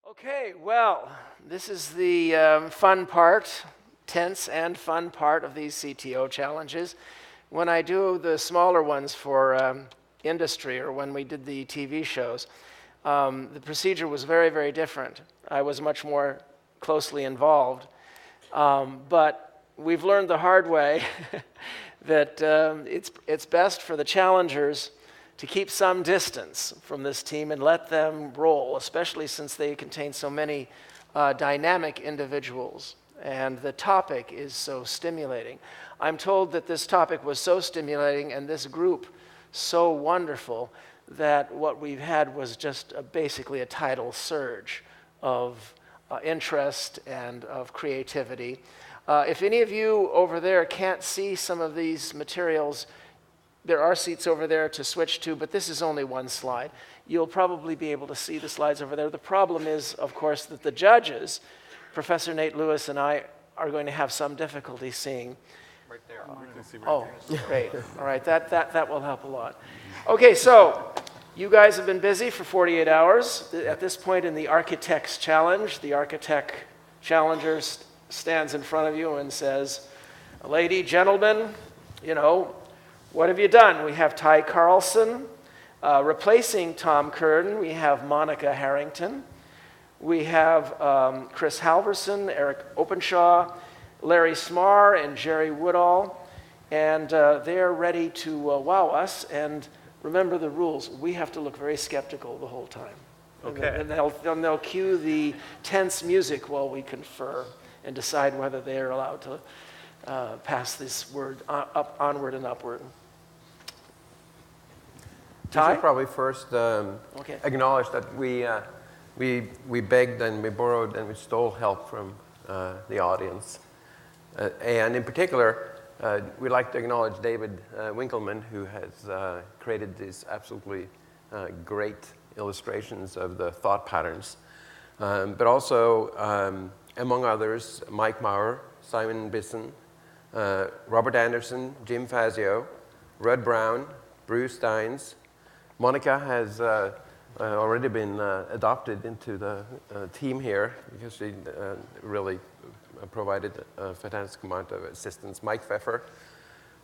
Okay, well, this is the fun part, tense and fun part of these CTO challenges. When I do the smaller ones for industry or when we did the TV shows, the procedure was very, very different. I was much more closely involved. But we've learned the hard way that it's best for the challengers to keep some distance from this team and let them roll, especially since they contain so many dynamic individuals and the topic is so stimulating. I'm told that this topic was so stimulating and this group so wonderful that what we've had was just basically a tidal surge of interest and of creativity. If any of you over there can't see some of these materials, there are seats over there to switch to, but this is only one slide. You'll probably be able to see the slides over there. The problem is, of course, that the judges, Professor Nate Lewis and I, are going to have some difficulty seeing. Right there. We can see right Oh, great. All right, that will help a lot. Okay, so you guys have been busy for 48 hours. At this point in the ArchiTechs challenge, the Architect challenger stands in front of you and says, "Lady, gentlemen, you know, what have you done?" We have Ty Carlson. Replacing Tom Curran, we have Monica Harrington. We have Chris Halvorsen, Eric Openshaw, Larry Smar, and Jerry Woodall. And they're ready to wow us. And remember the rules. We have to look very skeptical the whole time. Okay. And they'll cue the tense music while we confer and decide whether they are allowed to pass this word onward and upward. I should probably first acknowledge that we begged and we borrowed and we stole help from the audience. And in particular, we'd like to acknowledge David Winkleman, who has created these absolutely great illustrations of the thought patterns. But also, among others, Mike Maurer, Simon Bisson, Robert Anderson, Jim Fazio, Rudd Brown, Bruce Steins. Monica has already been adopted into the team here because she really provided a fantastic amount of assistance. Mike Pfeffer,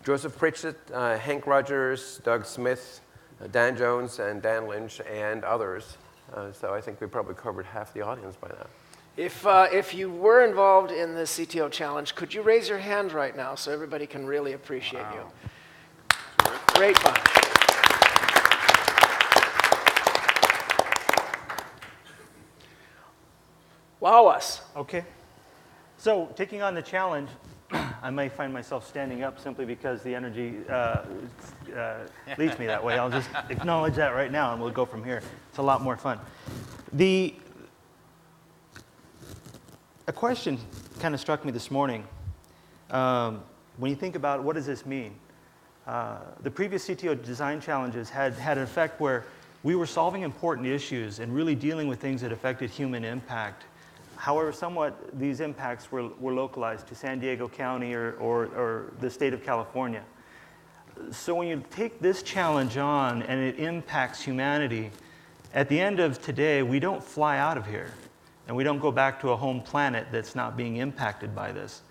Joseph Pritchett, Hank Rogers, Doug Smith, Dan Jones, and Dan Lynch, and others. So I think we probably covered half the audience by now. If you were involved in the CTO challenge, could you raise your hand right now so everybody can really appreciate you? Great bunch. Wow us. Okay. So taking on the challenge, I may find myself standing up simply because the energy leads me that way. I'll just acknowledge that right now and we'll go from here. It's a lot more fun. A question kind of struck me this morning. When you think about what does this mean? The previous CTO design challenges had an effect where we were solving important issues and really dealing with things that affected human impact. However, somewhat these impacts were localized to San Diego County or the state of California. So when you take this challenge on and it impacts humanity, at the end of today, we don't fly out of here. And we don't go back to a home planet that's not being impacted by this.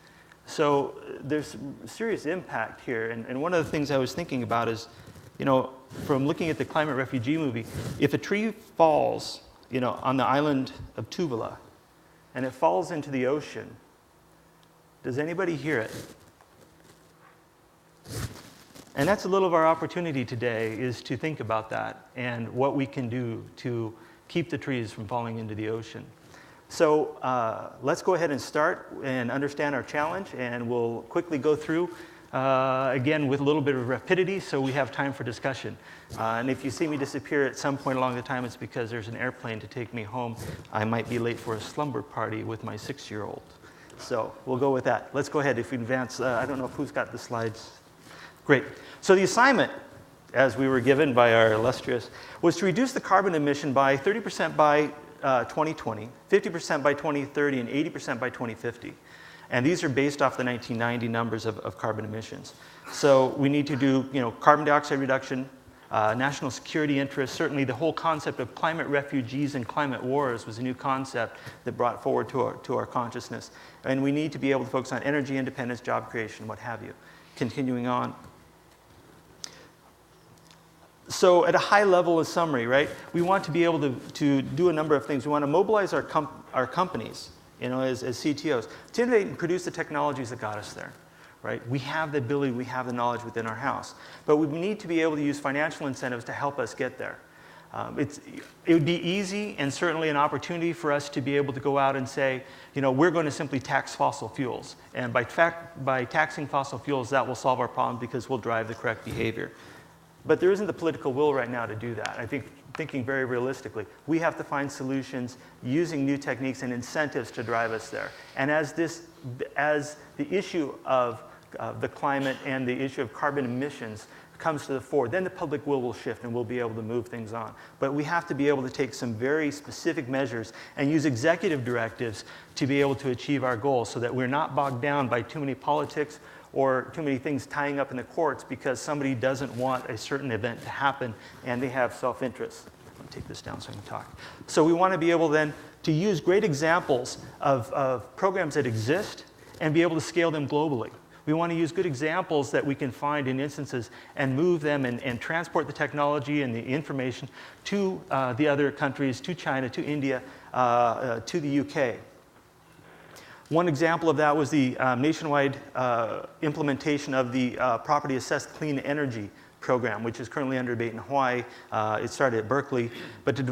So there's serious impact here. And one of the things I was thinking about is, you know, from looking at the Climate Refugee movie, if a tree falls, you know, on the island of Tuvalu, and it falls into the ocean, does anybody hear it? And that's a little of our opportunity today, is to think about that and what we can do to keep the trees from falling into the ocean. So let's go ahead and start and understand our challenge, and we'll quickly go through, again, with a little bit of rapidity so we have time for discussion. And if you see me disappear at some point along the time, it's because there's an airplane to take me home. I might be late for a slumber party with my 6-year-old. So we'll go with that. Let's go ahead. If we advance, I don't know who's got the slides. Great. So the assignment, as we were given by our illustrious, was to reduce the carbon emission by 30% by 2020, 50% by 2030, and 80% by 2050. And these are based off the 1990 numbers of carbon emissions. So we need to do, you know, carbon dioxide reduction, national security interests. Certainly the whole concept of climate refugees and climate wars was a new concept that brought forward to our consciousness. And we need to be able to focus on energy independence, job creation, what have you. Continuing on. So at a high level of summary, right, we want to be able to do a number of things. We want to mobilize our companies, as CTOs, to innovate and produce the technologies that got us there. Right? We have the ability, we have the knowledge within our house. But we need to be able to use financial incentives to help us get there. It would be easy and certainly an opportunity for us to be able to go out and say, we're going to simply tax fossil fuels. And by taxing fossil fuels, that will solve our problem because we'll drive the correct behavior. But there isn't the political will right now to do that. I think, thinking very realistically, we have to find solutions using new techniques and incentives to drive us there. And as the issue of the climate and the issue of carbon emissions comes to the fore, then the public will shift and we'll be able to move things on. But we have to be able to take some very specific measures and use executive directives to be able to achieve our goals so that we're not bogged down by too many politics or too many things tying up in the courts because somebody doesn't want a certain event to happen and they have self-interest. Let me take this down so I can talk. So we want to be able then to use great examples of programs that exist and be able to scale them globally. We want to use good examples that we can find in instances and move them and transport the technology and the information to the other countries, to China, to India, to the UK. One example of that was the nationwide implementation of the Property Assessed Clean Energy program, which is currently under debate in Hawaii. It started at Berkeley, but to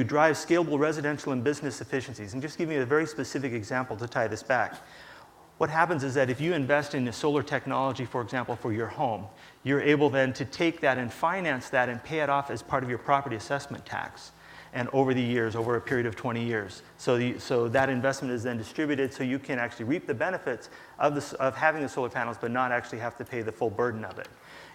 drive scalable residential and business efficiencies. And just give me a very specific example to tie this back. What happens is that if you invest in a solar technology, for example, for your home, you're able then to take that and finance that and pay it off as part of your property assessment tax. And over the years, over a period of 20 years. So that investment is then distributed so you can actually reap the benefits of having the solar panels but not actually have to pay the full burden of it.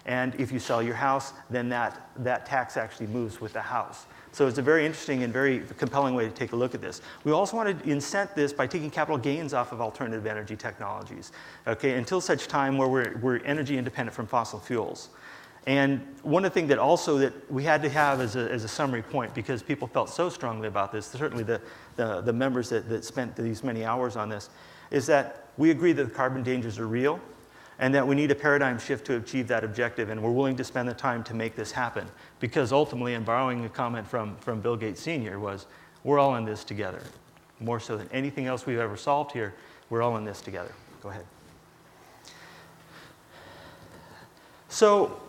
And if you sell your house, then that tax actually moves with the house. So it's a very interesting and very compelling way to take a look at this. We also want to incent this by taking capital gains off of alternative energy technologies, okay, until such time where we're energy independent from fossil fuels. And one of the things that also that we had to have as a summary point, because people felt so strongly about this, certainly the members that spent these many hours on this, is that we agree that the carbon dangers are real and that we need a paradigm shift to achieve that objective, and we're willing to spend the time to make this happen. Because ultimately, and borrowing a comment from Bill Gates Sr., was we're all in this together. More so than anything else we've ever solved here, we're all in this together. Go ahead. So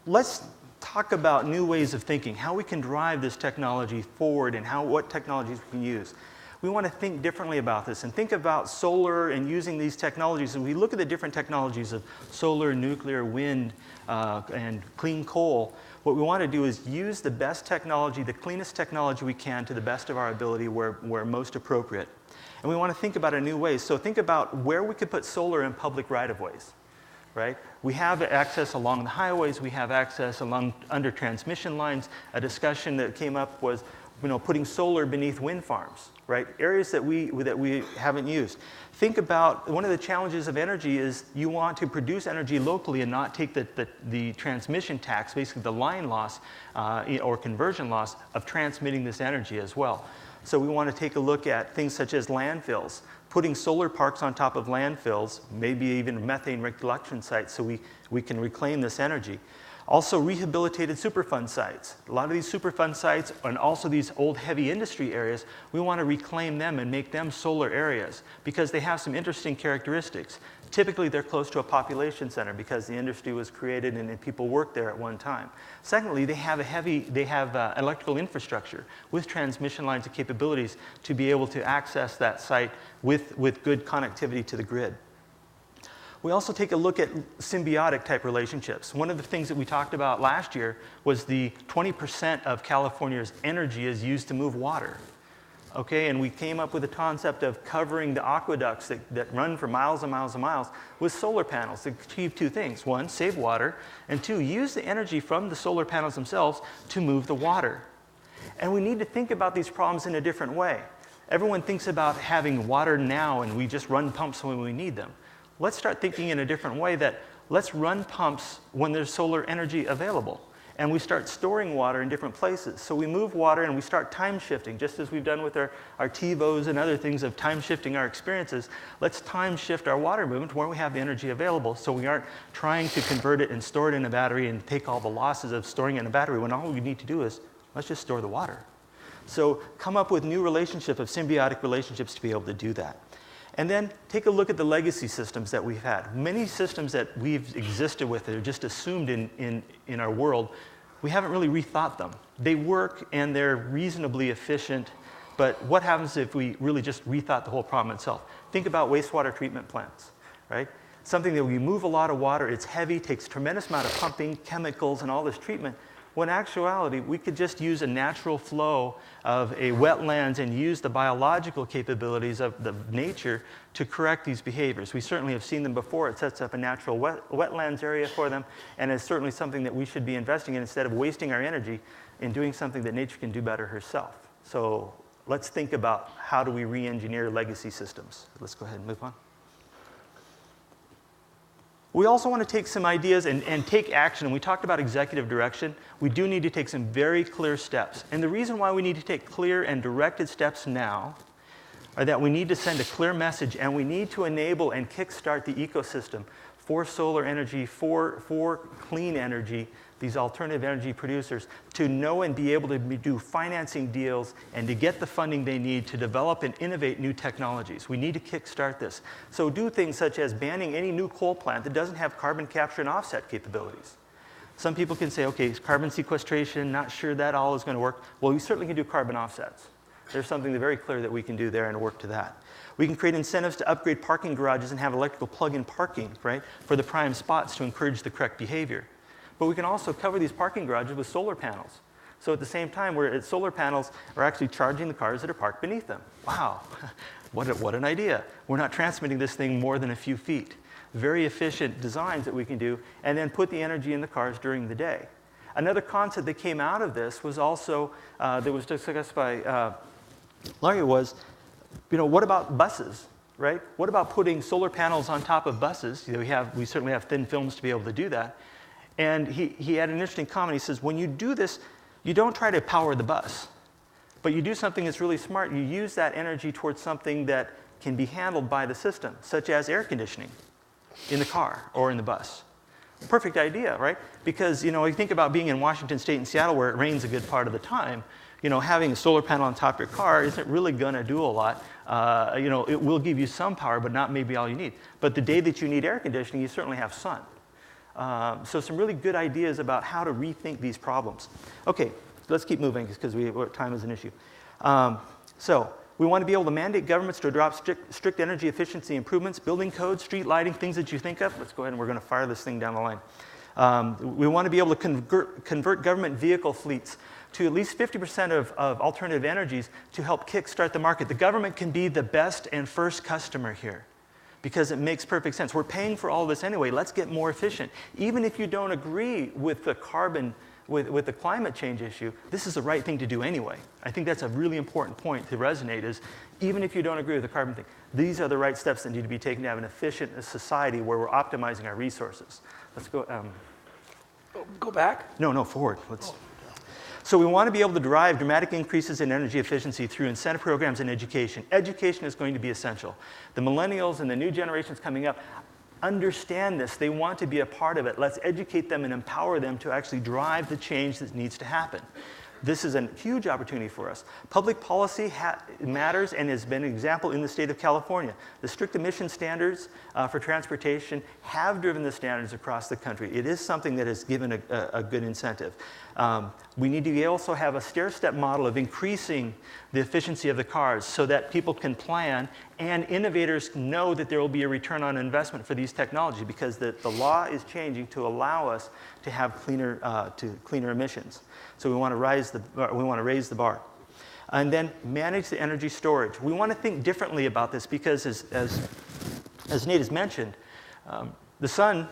let's talk about new ways of thinking, how we can drive this technology forward and what technologies we can use. We want to think differently about this and think about solar and using these technologies. And we look at the different technologies of solar, nuclear, wind, and clean coal. What we want to do is use the best technology, the cleanest technology we can to the best of our ability where most appropriate. And we want to think about it in new ways. So think about where we could put solar in public right-of-ways. Right? We have access along the highways. We have access under transmission lines. A discussion that came up was, putting solar beneath wind farms, right? Areas that we haven't used. Think about one of the challenges of energy is you want to produce energy locally and not take the transmission tax, basically the line loss or conversion loss of transmitting this energy as well. So we want to take a look at things such as landfills. Putting solar parks on top of landfills, maybe even methane recollection sites so we can reclaim this energy. Also rehabilitated Superfund sites. A lot of these Superfund sites and also these old heavy industry areas, we want to reclaim them and make them solar areas because they have some interesting characteristics. Typically they're close to a population center because the industry was created and people worked there at one time. Secondly, they have electrical infrastructure with transmission lines and capabilities to be able to access that site with good connectivity to the grid. We also take a look at symbiotic type relationships. One of the things that we talked about last year was the 20% of California's energy is used to move water. Okay, and we came up with a concept of covering the aqueducts that run for miles and miles and miles with solar panels to achieve two things. One, save water, and two, use the energy from the solar panels themselves to move the water. And we need to think about these problems in a different way. Everyone thinks about having water now and we just run pumps when we need them. Let's start thinking in a different way that let's run pumps when there's solar energy available. and we start storing water in different places. So we move water and we start time shifting, just as we've done with our TiVos and other things of time shifting our experiences. Let's time shift our water movement to where we have the energy available, so we aren't trying to convert it and store it in a battery and take all the losses of storing it in a battery, when all we need to do is, let's just store the water. So come up with new relationships, of symbiotic relationships, to be able to do that. And then take a look at the legacy systems that we've had. Many systems that we've existed with are just assumed in our world. We haven't really rethought them. They work and they're reasonably efficient, but what happens if we really just rethought the whole problem itself? Think about wastewater treatment plants, right? Something that we move a lot of water, it's heavy, takes a tremendous amount of pumping, chemicals, and all this treatment. When in actuality, we could just use a natural flow of a wetlands and use the biological capabilities of the nature to correct these behaviors. We certainly have seen them before. It sets up a natural wetlands area for them, and it's certainly something that we should be investing in instead of wasting our energy in doing something that nature can do better herself. So let's think about how do we re-engineer legacy systems. Let's go ahead and move on. We also want to take some ideas and take action. And we talked about executive direction. We do need to take some very clear steps. And the reason why we need to take clear and directed steps now are that we need to send a clear message, and we need to enable and kickstart the ecosystem for solar energy, for clean energy, these alternative energy producers, to know and be able to do financing deals and to get the funding they need to develop and innovate new technologies. We need to kickstart this. So do things such as banning any new coal plant that doesn't have carbon capture and offset capabilities. Some people can say, okay, carbon sequestration, not sure that all is going to work. Well, we certainly can do carbon offsets. There's something that's very clear that we can do there and work to that. We can create incentives to upgrade parking garages and have electrical plug-in parking, right, for the prime spots to encourage the correct behavior. But we can also cover these parking garages with solar panels. So at the same time, solar panels are actually charging the cars that are parked beneath them. Wow, what an idea. We're not transmitting this thing more than a few feet. Very efficient designs that we can do, and then put the energy in the cars during the day. Another concept that came out of this was also, that was discussed by Laureate, was, what about buses, right? What about putting solar panels on top of buses? We certainly have thin films to be able to do that. And he had an interesting comment. He says, when you do this, you don't try to power the bus, but you do something that's really smart. You use that energy towards something that can be handled by the system, such as air conditioning in the car or in the bus. Perfect idea, right? Because, you think about being in Washington State and Seattle where it rains a good part of the time. Having a solar panel on top of your car isn't really going to do a lot. It will give you some power, but not maybe all you need. But the day that you need air conditioning, you certainly have sun. So some really good ideas about how to rethink these problems. Okay, let's keep moving because time is an issue. So we want to be able to mandate governments to adopt strict energy efficiency improvements, building codes, street lighting, things that you think of. Let's go ahead and we're going to fire this thing down the line. We want to be able to convert government vehicle fleets to at least 50% of alternative energies to help kickstart the market. The government can be the best and first customer here, because it makes perfect sense. We're paying for all this anyway. Let's get more efficient. Even if you don't agree with the with the climate change issue, this is the right thing to do anyway. I think that's a really important point to resonate, is even if you don't agree with the carbon thing, these are the right steps that need to be taken to have an efficient society where we're optimizing our resources. Let's go. Go back? No, forward. So we want to be able to derive dramatic increases in energy efficiency through incentive programs and education. Education is going to be essential. The millennials and the new generations coming up understand this. They want to be a part of it. Let's educate them and empower them to actually drive the change that needs to happen. This is a huge opportunity for us. Public policy matters and has been an example in the state of California. The strict emission standards for transportation have driven the standards across the country. It is something that has given a good incentive. We need to also have a stair-step model of increasing the efficiency of the cars so that people can plan and innovators know that there will be a return on investment for these technologies, because the law is changing to allow us to have cleaner emissions. So we want to raise the bar. And then manage the energy storage. We want to think differently about this because, as Nate has mentioned, the sun,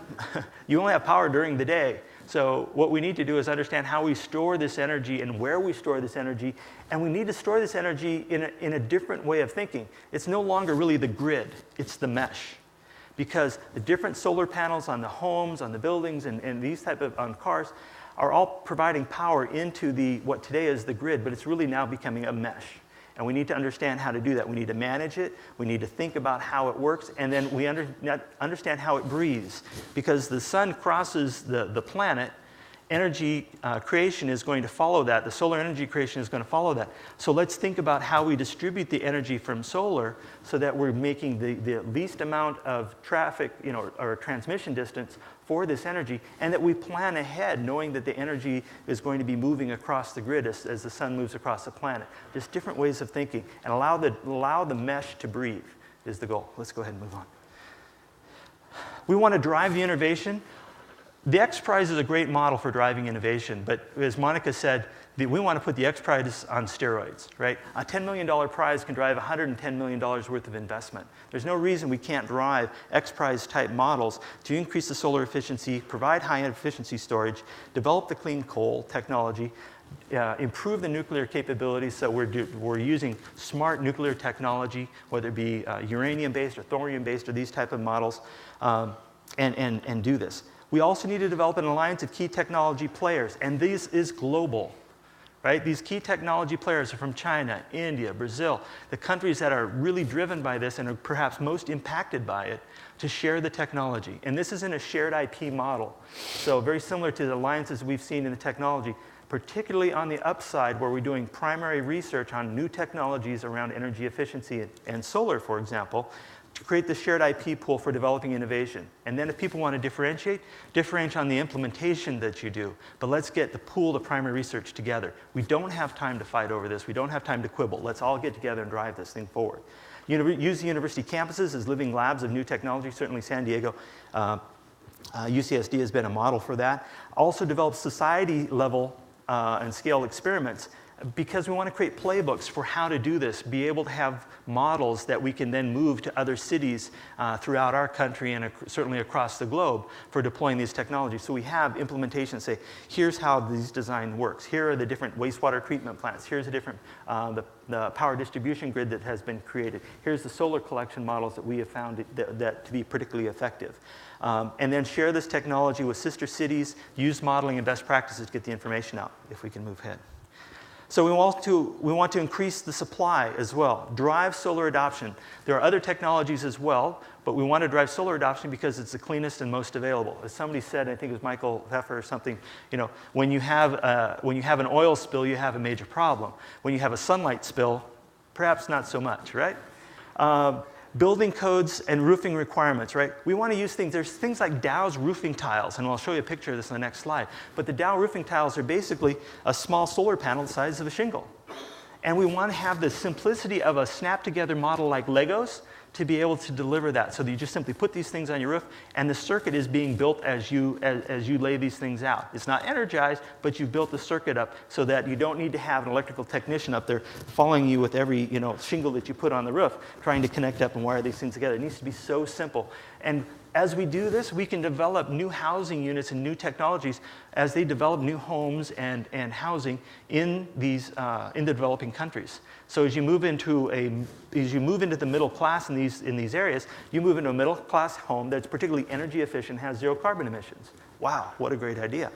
you only have power during the day. So what we need to do is understand how we store this energy and where we store this energy. And we need to store this energy in a different way of thinking. It's no longer really the grid, it's the mesh. Because the different solar panels on the homes, on the buildings, and these type of on cars are all providing power into what today is the grid, but it's really now becoming a mesh. And we need to understand how to do that. We need to manage it. We need to think about how it works. And then we understand how it breathes. Because the sun crosses the planet, energy creation is going to follow that. The solar energy creation is going to follow that. So let's think about how we distribute the energy from solar so that we're making the least amount of traffic, or transmission distance for this energy, and that we plan ahead knowing that the energy is going to be moving across the grid as the sun moves across the planet. Just different ways of thinking, and allow the mesh to breathe is the goal. Let's go ahead and move on. We want to drive the innovation. The X Prize is a great model for driving innovation, but as Monica said, we want to put the X Prize on steroids, right? A $10 million prize can drive $110 million worth of investment. There's no reason we can't drive X Prize type models to increase the solar efficiency, provide high efficiency storage, develop the clean coal technology, improve the nuclear capabilities, so we're using smart nuclear technology, whether it be uranium-based or thorium-based or these type of models, and do this. We also need to develop an alliance of key technology players, and this is global, right? These key technology players are from China, India, Brazil, the countries that are really driven by this and are perhaps most impacted by it, to share the technology. And this is in a shared IP model, so very similar to the alliances we've seen in the technology, particularly on the upside where we're doing primary research on new technologies around energy efficiency and solar, for example, to create the shared IP pool for developing innovation. And then if people want to differentiate on the implementation that you do. But let's get the pool, the primary research together. We don't have time to fight over this. We don't have time to quibble. Let's all get together and drive this thing forward. Use the university campuses as living labs of new technology. Certainly San Diego, UCSD has been a model for that. Also develop society level and scale experiments, because we want to create playbooks for how to do this, be able to have models that we can then move to other cities throughout our country and certainly across the globe for deploying these technologies. So we have implementation, say, here's how this design works. Here are the different wastewater treatment plants. Here's the different the power distribution grid that has been created. Here's the solar collection models that we have found that to be particularly effective. And then share this technology with sister cities, use modeling and best practices to get the information out, if we can move ahead. So we want to increase the supply as well, drive solar adoption. There are other technologies as well, but we want to drive solar adoption because it's the cleanest and most available. As somebody said, I think it was Michael Pfeffer or something, when you have an oil spill, you have a major problem. When you have a sunlight spill, perhaps not so much, right? Building codes and roofing requirements, right? We want to use things, there's things like Dow's roofing tiles, and I'll show you a picture of this in the next slide. But the Dow roofing tiles are basically a small solar panel the size of a shingle. And we want to have the simplicity of a snap-together model like Legos to be able to deliver that. So that you just simply put these things on your roof, and the circuit is being built as you lay these things out. It's not energized, but you've built the circuit up so that you don't need to have an electrical technician up there following you with every shingle that you put on the roof, trying to connect up and wire these things together. It needs to be so simple. And as we do this, we can develop new housing units and new technologies as they develop new homes and housing in the developing countries. So as you move into the middle class in these areas, you move into a middle class home that's particularly energy efficient, has zero carbon emissions. Wow, what a great idea.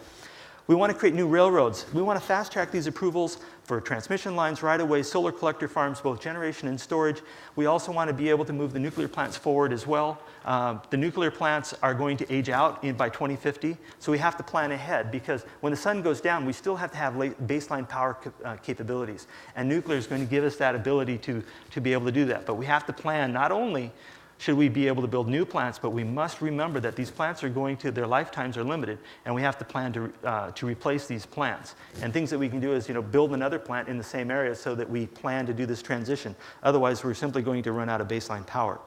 We want to create new railroads. We want to fast track these approvals for transmission lines, right-of-ways, solar collector farms, both generation and storage. We also want to be able to move the nuclear plants forward as well. The nuclear plants are going to age out by 2050, so we have to plan ahead, because when the sun goes down, we still have to have baseline power capabilities. And nuclear is going to give us that ability to be able to do that. But we have to plan not only should we be able to build new plants, but we must remember that these plants are their lifetimes are limited, and we have to plan to replace these plants. And things that we can do is, build another plant in the same area so that we plan to do this transition. Otherwise, we're simply going to run out of baseline power.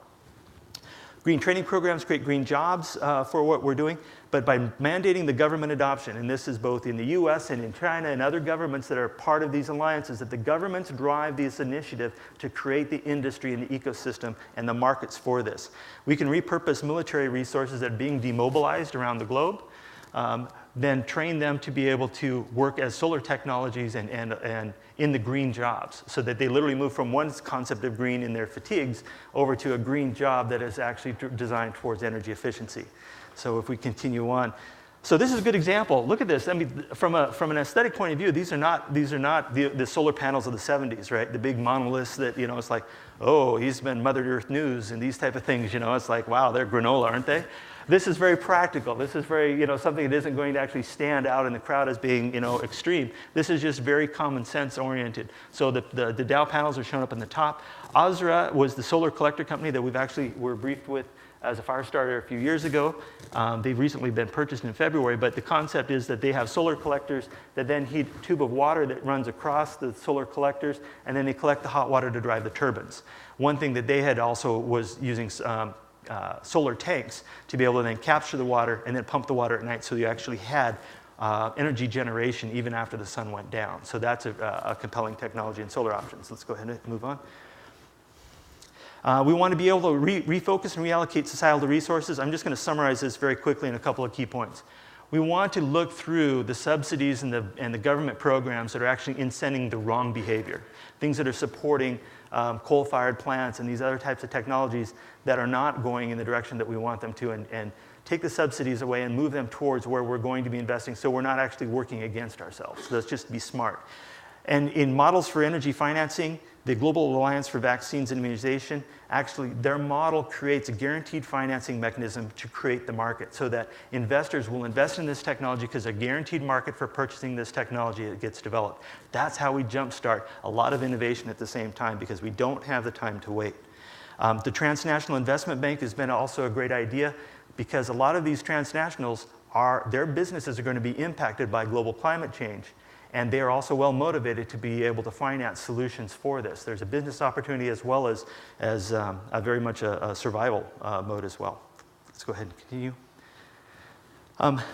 Green training programs create green jobs for what we're doing, but by mandating the government adoption, and this is both in the US and in China and other governments that are part of these alliances, that the governments drive this initiative to create the industry and the ecosystem and the markets for this. We can repurpose military resources that are being demobilized around the globe, then train them to be able to work as solar technologies and in the green jobs, so that they literally move from one concept of green in their fatigues over to a green job that is actually designed towards energy efficiency. So if we continue on, So this is a good example. Look at this. I mean, from an aesthetic point of view, these are not the solar panels of the 70s, right? The big monoliths that, you know, it's like, oh, he's been Mother Earth News and these type of things, you know. It's like, wow, they're granola, aren't they? This is very practical. This is very, you know, something that isn't going to actually stand out in the crowd as being, you know, extreme. This is just very common sense oriented. So the Dow panels are shown up in the top. Ozra was the solar collector company that were briefed with as a fire starter a few years ago. They've recently been purchased in February, but the concept is that they have solar collectors that then heat a tube of water that runs across the solar collectors, and then they collect the hot water to drive the turbines. One thing that they had also was using solar tanks to be able to then capture the water and then pump the water at night, so you actually had energy generation even after the sun went down. So that's a compelling technology in solar options. Let's go ahead and move on. We want to be able to refocus and reallocate societal resources. I'm just going to summarize this very quickly in a couple of key points. We want to look through the subsidies and the government programs that are actually incenting the wrong behavior, things that are supporting coal-fired plants and these other types of technologies that are not going in the direction that we want them to, and take the subsidies away and move them towards where we're going to be investing, so we're not actually working against ourselves. So let's just be smart. And in models for energy financing, the Global Alliance for Vaccines and Immunization, actually their model creates a guaranteed financing mechanism to create the market, so that investors will invest in this technology because a guaranteed market for purchasing this technology that gets developed. That's how we jumpstart a lot of innovation at the same time, because we don't have the time to wait. The Transnational Investment Bank has been also a great idea, because a lot of these transnationals, their businesses are going to be impacted by global climate change. And they are also well motivated to be able to finance solutions for this. There's a business opportunity as well as a very much a survival mode as well. Let's go ahead and continue.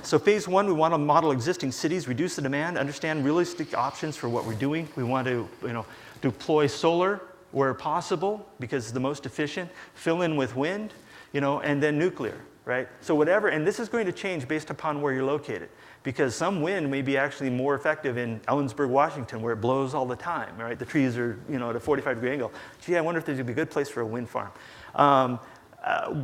So phase one, we want to model existing cities, reduce the demand, understand realistic options for what we're doing. We want to, you know, deploy solar where possible because it's the most efficient, fill in with wind, you know, and then nuclear, right? So whatever, and this is going to change based upon where you're located, because some wind may be actually more effective in Ellensburg, Washington, where it blows all the time, right? The trees are, you know, at a 45-degree angle. Gee, I wonder if there's going to be a good place for a wind farm.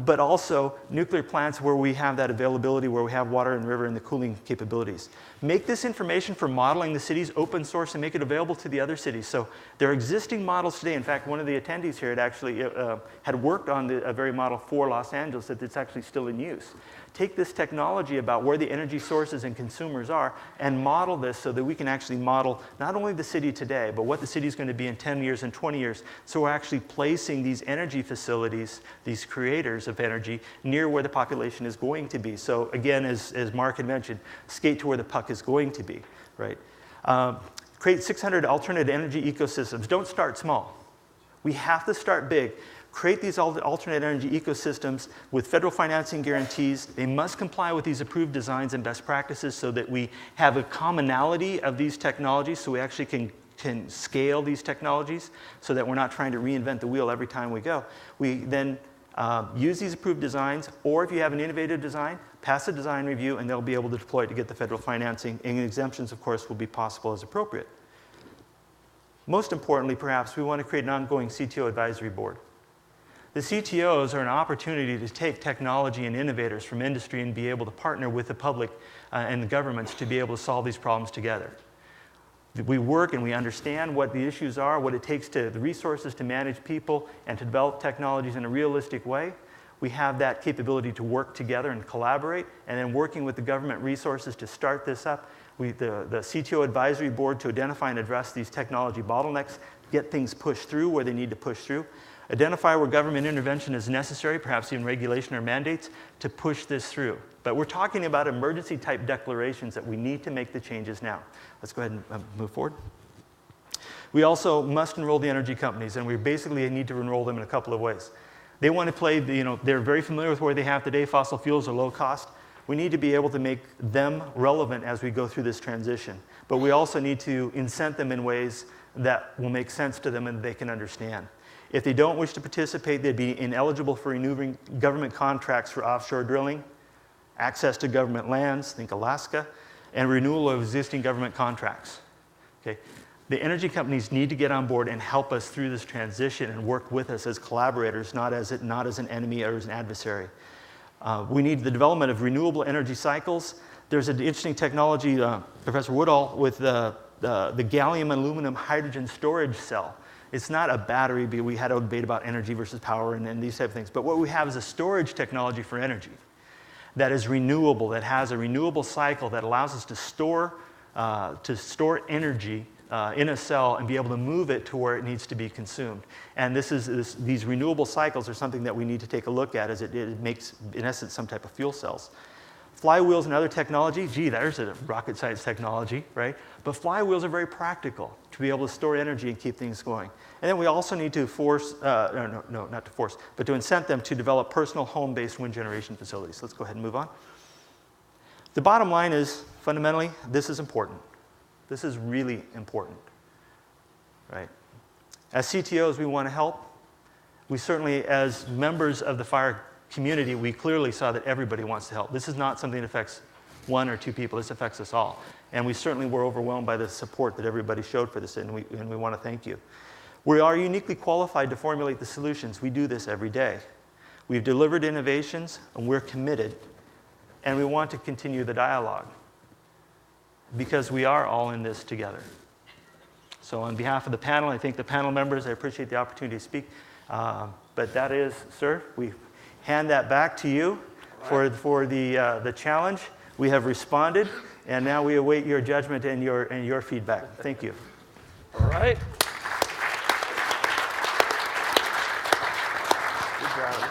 But also nuclear plants where we have that availability, where we have water and river and the cooling capabilities. Make this information for modeling the cities open source and make it available to the other cities. So there are existing models today. In fact, one of the attendees here had actually had worked on a very model for Los Angeles that's actually still in use. Take this technology about where the energy sources and consumers are and model this so that we can actually model not only the city today, but what the city is going to be in 10 years and 20 years. So we're actually placing these energy facilities, these creators of energy, near where the population is going to be. So again, as Mark had mentioned, skate to where the puck is going to be, right? Create 600 alternate energy ecosystems. Don't start small. We have to start big. Create these alternate energy ecosystems with federal financing guarantees. They must comply with these approved designs and best practices so that we have a commonality of these technologies, so we actually can scale these technologies so that we're not trying to reinvent the wheel every time we go. We then use these approved designs, or if you have an innovative design, pass a design review and they'll be able to deploy it to get the federal financing, and exemptions, of course, will be possible as appropriate. Most importantly, perhaps, we want to create an ongoing CTO advisory board. The CTOs are an opportunity to take technology and innovators from industry and be able to partner with the public and the governments to be able to solve these problems together. We work and we understand what the issues are, what it takes the resources to manage people and to develop technologies in a realistic way. We have that capability to work together and collaborate, and then working with the government resources to start this up. The CTO advisory board to identify and address these technology bottlenecks, get things pushed through where they need to push through. Identify where government intervention is necessary, perhaps even regulation or mandates, to push this through. But we're talking about emergency-type declarations that we need to make the changes now. Let's go ahead and move forward. We also must enroll the energy companies, and we basically need to enroll them in a couple of ways. They want to play, they're very familiar with where they have today. Fossil fuels are low cost. We need to be able to make them relevant as we go through this transition. But we also need to incent them in ways that will make sense to them and they can understand. If they don't wish to participate, they'd be ineligible for renewing government contracts for offshore drilling, access to government lands, think Alaska, and renewal of existing government contracts. Okay? The energy companies need to get on board and help us through this transition and work with us as collaborators, not as an enemy or as an adversary. We need the development of renewable energy cycles There's an interesting technology, Professor Woodall, with the gallium aluminum hydrogen storage cell. It's not a battery, but we had a debate about energy versus power and these type of things. But what we have is a storage technology for energy that is renewable, that has a renewable cycle that allows us to store energy in a cell and be able to move it to where it needs to be consumed. And these renewable cycles are something that we need to take a look at, as it makes, in essence, some type of fuel cells. Flywheels and other technology, gee, there's a rocket science technology, right? But flywheels are very practical to be able to store energy and keep things going. And then we also need to force, not to force, but to incent them to develop personal home-based wind generation facilities. Let's go ahead and move on. The bottom line is, fundamentally, this is important. This is really important, right? As CTOs, we want to help. We certainly, as members of the FiRe community, we clearly saw that everybody wants to help. This is not something that affects one or two people. This affects us all. And we certainly were overwhelmed by the support that everybody showed for this, and we want to thank you. We are uniquely qualified to formulate the solutions. We do this every day. We've delivered innovations, and we're committed, and we want to continue the dialogue because we are all in this together. So on behalf of the panel, I thank the panel members. I appreciate the opportunity to speak. But that is, sir, we hand that back to you for the challenge. We have responded, and now we await your judgment and your feedback. Thank you. All right. Good job.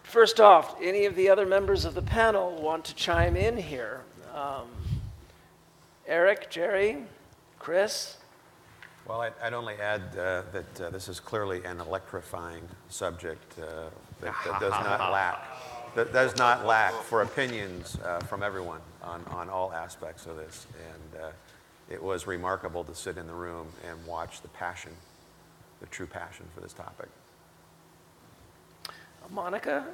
First off, any of the other members of the panel want to chime in here? Eric, Jerry, Chris? Well, I'd only add that this is clearly an electrifying subject that does not lack for opinions from everyone on all aspects of this. And it was remarkable to sit in the room and watch the passion, the true passion for this topic. Monica?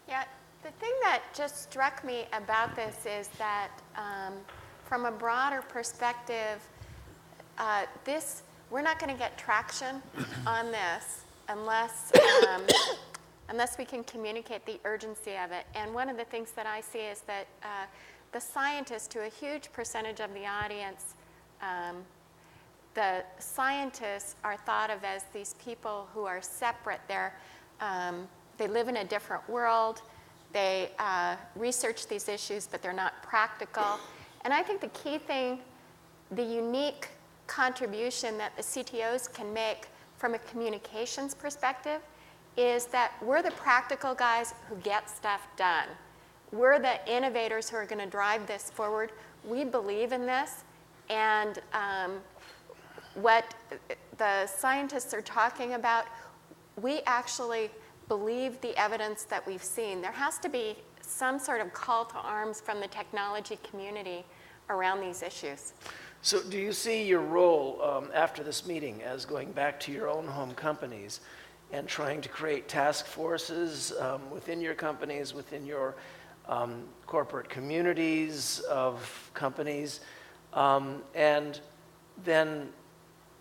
Yeah, the thing that just struck me about this is that from a broader perspective, we're not going to get traction on this unless we can communicate the urgency of it. And one of the things that I see is that the scientists, to a huge percentage of the audience, the scientists are thought of as these people who are separate. They live in a different world. They research these issues, but they're not practical. And I think the key thing, the unique contribution that the CTOs can make from a communications perspective is that we're the practical guys who get stuff done. We're the innovators who are going to drive this forward. We believe in this, and what the scientists are talking about, we actually believe the evidence that we've seen. There has to be some sort of call to arms from the technology community around these issues. So do you see your role after this meeting as going back to your own home companies and trying to create task forces within your companies, within your corporate communities of companies, and then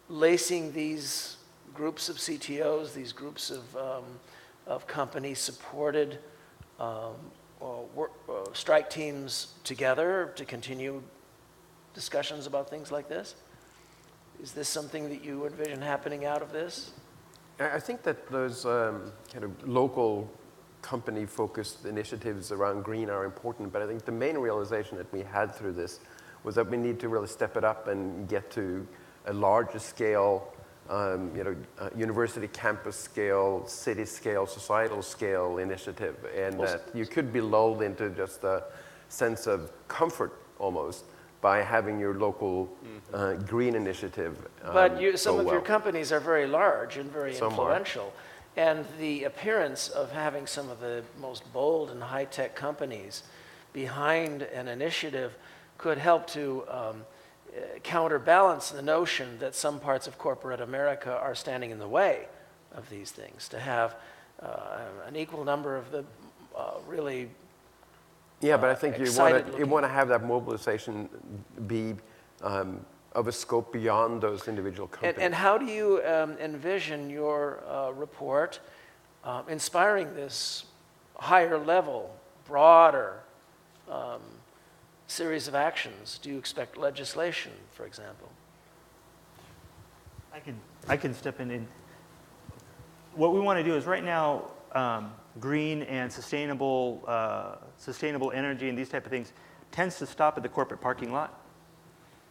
lacing these groups of CTOs, these groups of company-supported strike teams together to continue discussions about things like this? Is this something that you envision happening out of this? I think that those kind of local company-focused initiatives around green are important, but I think the main realization that we had through this was that we need to really step it up and get to a larger scale, university campus scale, city scale, societal scale initiative, and that you could be lulled into just a sense of comfort almost by having your local green initiative But some of your companies are very large and very influential. And the appearance of having some of the most bold and high-tech companies behind an initiative could help to counterbalance the notion that some parts of corporate America are standing in the way of these things, to have an equal number of the really Yeah, but I think you want to have that mobilization be of a scope beyond those individual companies. And how do you envision your report inspiring this higher level, broader series of actions? Do you expect legislation, for example? I can step in. What we want to do is right now, green and sustainable energy and these type of things tends to stop at the corporate parking lot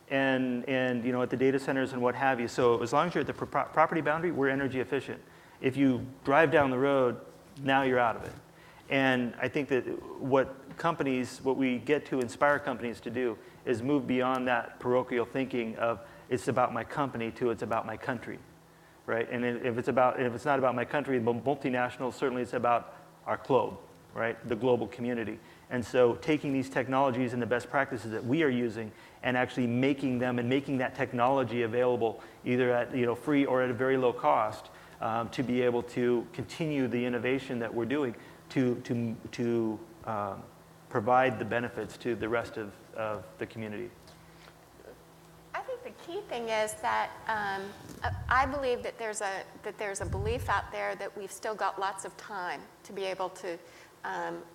and at the data centers and what have you. So as long as you're at the property boundary, we're energy efficient. If you drive down the road, now you're out of it. And I think that what we get to inspire companies to do is move beyond that parochial thinking of it's about my company to it's about my country, right? And if it's not about my country, the multinational, certainly it's about our globe, right? The global community. And so taking these technologies and the best practices that we are using and actually making them and making that technology available either at free or at a very low cost to be able to continue the innovation that we're doing to provide the benefits to the rest of the community. I think the key thing is that I believe that there's a belief out there that we've still got lots of time to be able to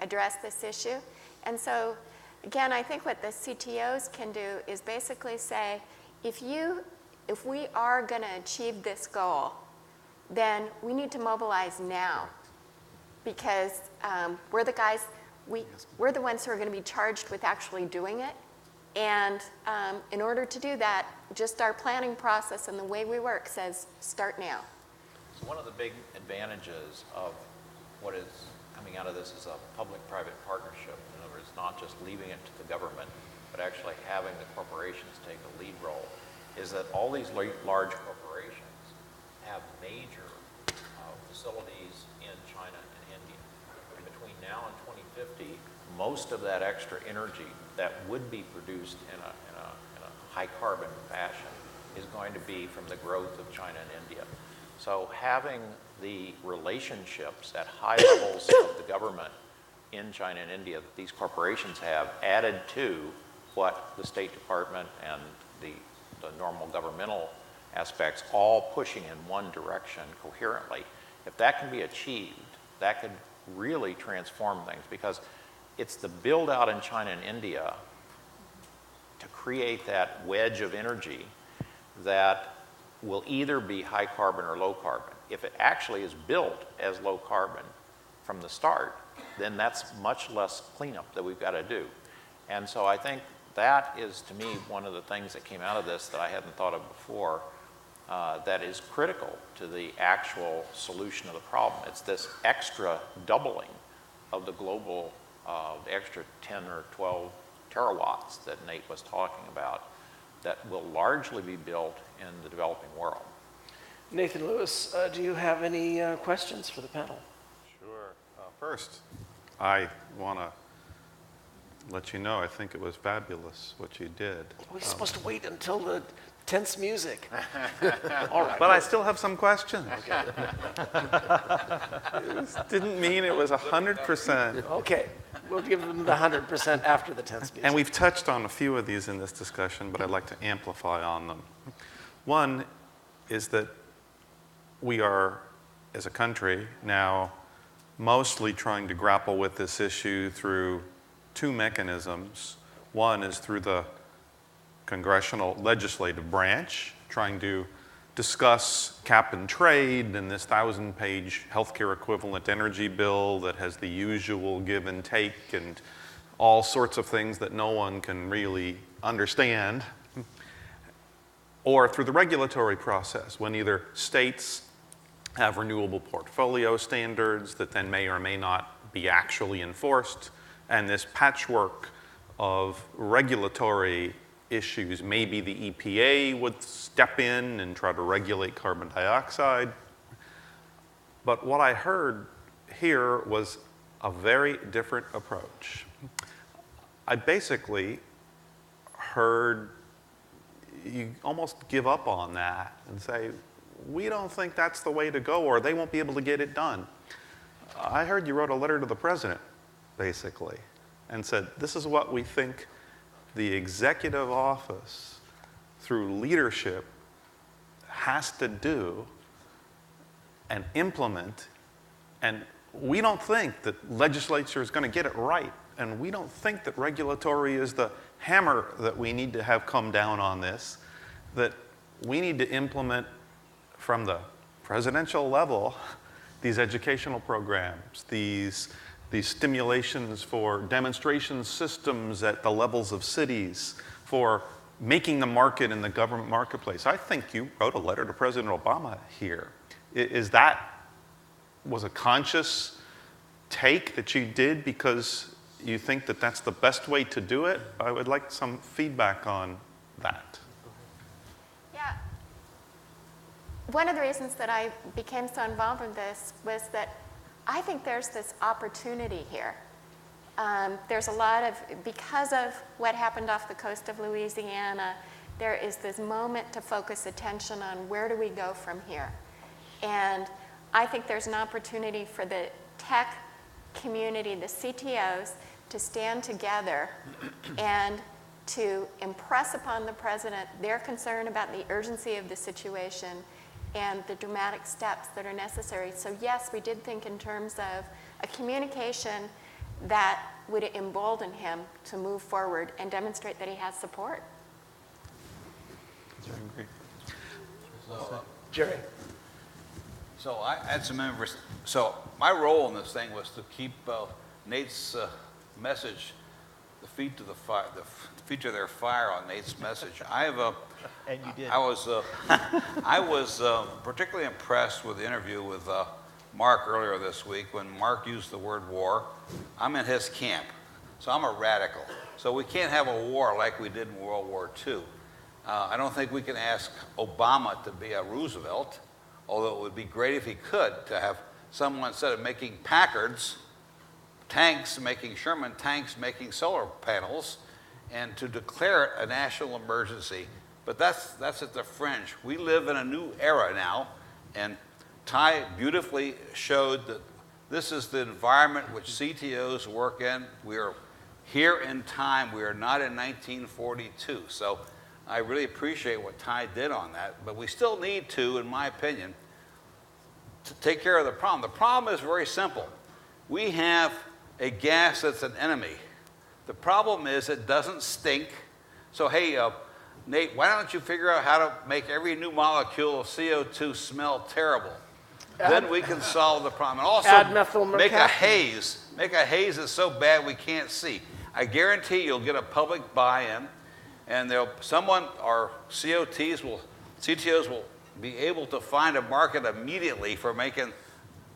address this issue. And so, again, I think what the CTOs can do is basically say, if we are going to achieve this goal, then we need to mobilize now, because we're the guys, we're the ones who are going to be charged with actually doing it. And in order to do that, just our planning process and the way we work says, start now. So one of the big advantages of what is coming out of this is a public-private partnership. In other words, not just leaving it to the government, but actually having the corporations take a lead role, is that all these large corporations have major facilities in China and India. And between now and 2050, most of that extra energy that would be produced in a high carbon fashion is going to be from the growth of China and India. So having the relationships at high levels of the government in China and India that these corporations have, added to what the State Department and the normal governmental aspects all pushing in one direction coherently, if that can be achieved, that could really transform things, because it's the build out in China and India to create that wedge of energy that will either be high carbon or low carbon. If it actually is built as low carbon from the start, then that's much less cleanup that we've got to do. And so I think that is, to me, one of the things that came out of this that I hadn't thought of before, that is critical to the actual solution of the problem. It's this extra doubling of the global, the extra 10 or 12 terawatts that Nate was talking about, that will largely be built in the developing world. Nathan Lewis, do you have any questions for the panel? Sure. First, I want to let you know I think it was fabulous what you did. We're supposed to wait until the tense music. All right. But I still have some questions. Okay. This didn't mean it was 100%. Okay. We'll give them the 100% after the tense music. And we've touched on a few of these in this discussion, but I'd like to amplify on them. One is that we are, as a country, now mostly trying to grapple with this issue through two mechanisms. One is through the congressional legislative branch, trying to discuss cap and trade and this 1,000-page healthcare equivalent energy bill that has the usual give and take and all sorts of things that no one can really understand. Or through the regulatory process, when either states have renewable portfolio standards that then may or may not be actually enforced, and this patchwork of regulatory issues. Maybe the EPA would step in and try to regulate carbon dioxide. But what I heard here was a very different approach. I basically heard you almost give up on that and say, we don't think that's the way to go, or they won't be able to get it done. I heard you wrote a letter to the president, basically, and said, this is what we think the executive office, through leadership, has to do and implement. And we don't think that legislature is going to get it right. And we don't think that regulatory is the hammer that we need to have come down on this, that we need to implement from the presidential level these educational programs, these stimulations for demonstration systems at the levels of cities, for making the market in the government marketplace. I think you wrote a letter to President Obama here. Was a conscious take that you did because you think that that's the best way to do it? I would like some feedback on that. Yeah. One of the reasons that I became so involved in this was that I think there's this opportunity here. There's a lot of, because of what happened off the coast of Louisiana, there is this moment to focus attention on where do we go from here. And I think there's an opportunity for the tech community, the CTOs, to stand together and to impress upon the president their concern about the urgency of the situation and the dramatic steps that are necessary. So yes, we did think in terms of a communication that would embolden him to move forward and demonstrate that he has support. That's very great. So, Jerry. So I had some members. So my role in this thing was to keep Nate's message, the feet to the fire, the feet to their fire on Nate's message. And you did. I was particularly impressed with the interview with Mark earlier this week when Mark used the word war. I'm in his camp, so I'm a radical. So we can't have a war like we did in World War II. I don't think we can ask Obama to be a Roosevelt, although it would be great if he could, to have someone, instead of making Packards, tanks, making Sherman tanks, making solar panels, and to declare it a national emergency. But that's at the fringe. We live in a new era now, and Ty beautifully showed that this is the environment which CTOs work in. We are here in time. We are not in 1942. So I really appreciate what Ty did on that. But we still need to, in my opinion, to take care of the problem. The problem is very simple. We have a gas that's an enemy. The problem is it doesn't stink. So hey, Nate, why don't you figure out how to make every new molecule of CO2 smell terrible? Then we can solve the problem. And also make a haze. Make a haze that's so bad we can't see. I guarantee you'll get a public buy-in, and our CTOs will be able to find a market immediately for making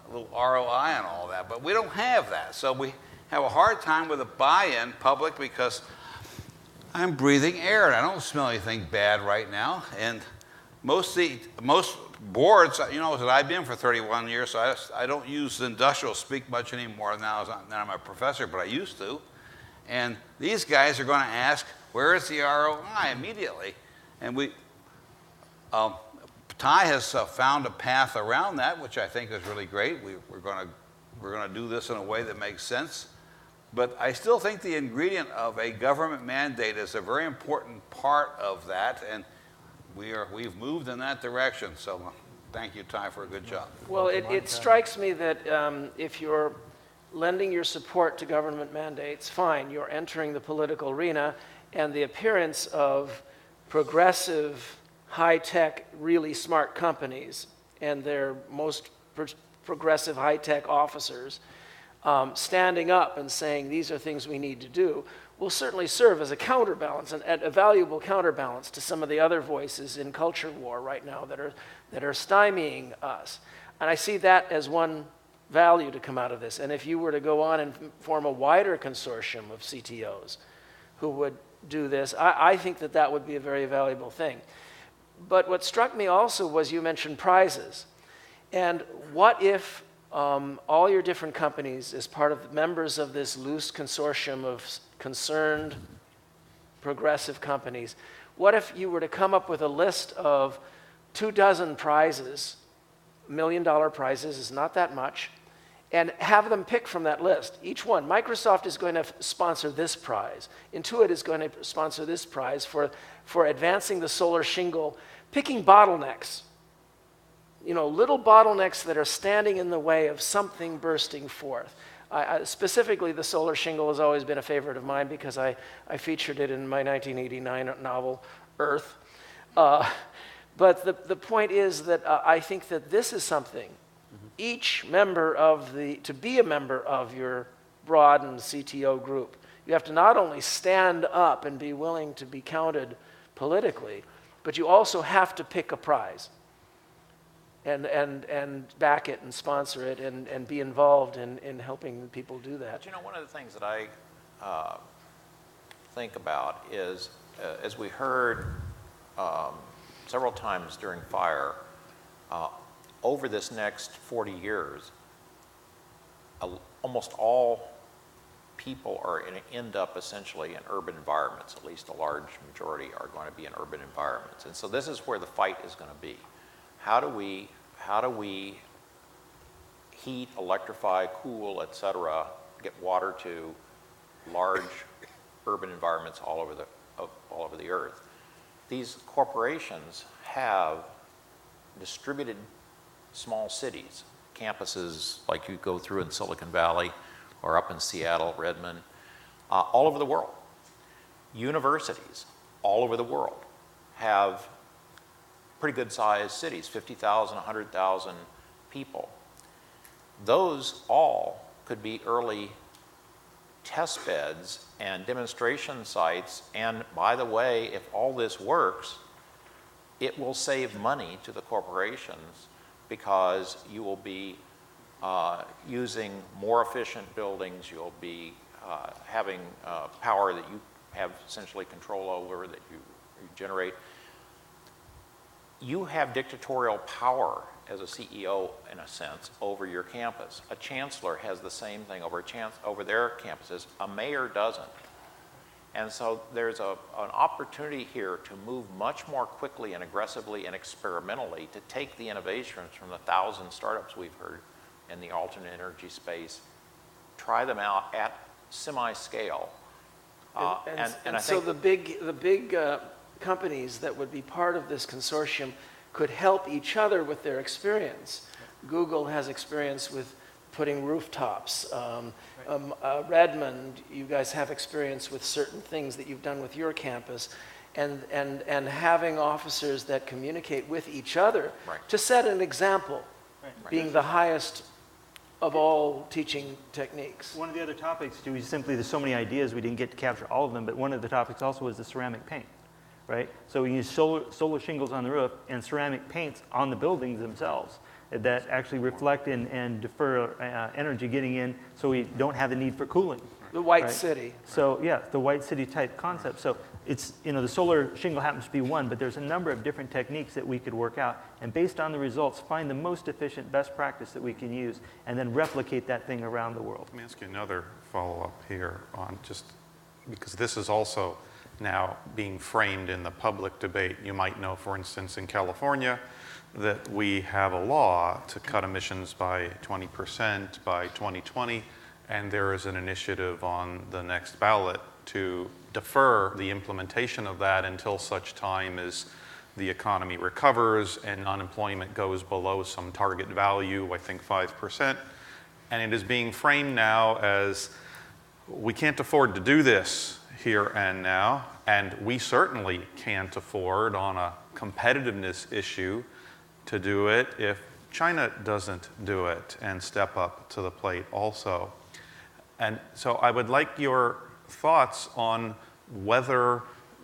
a little ROI and all that. But we don't have that. So we have a hard time with a buy-in public because I'm breathing air and I don't smell anything bad right now. And most boards, you know, I was at IBM for 31 years, so I don't use industrial speak much anymore now that I'm a professor, but I used to. And these guys are going to ask, where is the ROI immediately? And Ty has found a path around that, which I think is really great. We're going to do this in a way that makes sense. But I still think the ingredient of a government mandate is a very important part of that, and we've moved in that direction. So thank you, Ty, for a good job. Well, it strikes me that if you're lending your support to government mandates, fine, you're entering the political arena, and the appearance of progressive, high-tech, really smart companies and their most progressive high-tech officers standing up and saying these are things we need to do will certainly serve as a counterbalance, and a valuable counterbalance to some of the other voices in culture war right now that are stymieing us. And I see that as one value to come out of this. And if you were to go on and form a wider consortium of CTOs who would do this, I think that would be a very valuable thing. But what struck me also was you mentioned prizes. And what if all your different companies, as part of members of this loose consortium of concerned progressive companies, what if you were to come up with a list of 24 prizes, $1 million prizes is not that much, and have them pick from that list, each one. Microsoft is going to sponsor this prize. Intuit is going to sponsor this prize for advancing the solar shingle, picking bottlenecks. You know, little bottlenecks that are standing in the way of something bursting forth. Specifically, the solar shingle has always been a favorite of mine because I featured it in my 1989 novel, Earth. But the point is that I think that this is something each member of to be a member of your broadened CTO group, you have to not only stand up and be willing to be counted politically, but you also have to pick a prize and back it and sponsor it and be involved in helping people do that. But one of the things that I think about is, as we heard several times during FiRe, over this next 40 years, almost all people are going to end up essentially in urban environments. At least a large majority are going to be in urban environments. And so this is where the fight is going to be. How do we heat, electrify, cool, et cetera, get water to large urban environments all over the earth? These corporations have distributed small cities, campuses like you go through in Silicon Valley or up in Seattle, Redmond, all over the world. Universities all over the world have pretty good sized cities, 50,000, 100,000 people. Those all could be early test beds and demonstration sites. And by the way, if all this works, it will save money to the corporations because you will be using more efficient buildings. You'll be having power that you have essentially control over, that you generate. You have dictatorial power as a CEO, in a sense, over your campus. A chancellor has the same thing over their campuses. A mayor doesn't. And so there's an opportunity here to move much more quickly and aggressively and experimentally to take the innovations from the 1,000 startups we've heard in the alternate energy space, try them out at semi-scale. And so the big companies that would be part of this consortium could help each other with their experience. Google has experience with putting rooftops. Redmond, you guys have experience with certain things that you've done with your campus. And having officers that communicate with each other to set an example, being the highest of all teaching techniques. One of the other topics, there's so many ideas, we didn't get to capture all of them, but one of the topics also was the ceramic paint, right? So we use solar shingles on the roof and ceramic paints on the buildings themselves that actually reflect and defer energy getting in, so we don't have the need for cooling. The white city. So yeah, the white city type concept. So it's, the solar shingle happens to be one, but there's a number of different techniques that we could work out, and based on the results, find the most efficient best practice that we can use, and then replicate that thing around the world. Let me ask you another follow-up here on just, because this is also now being framed in the public debate. You might know, for instance, in California, that we have a law to cut emissions by 20% by 2020, and there is an initiative on the next ballot to defer the implementation of that until such time as the economy recovers and unemployment goes below some target value, I think 5%. And it is being framed now as, we can't afford to do this here and now, and we certainly can't afford on a competitiveness issue to do it if China doesn't do it and step up to the plate also. And so I would like your thoughts on whether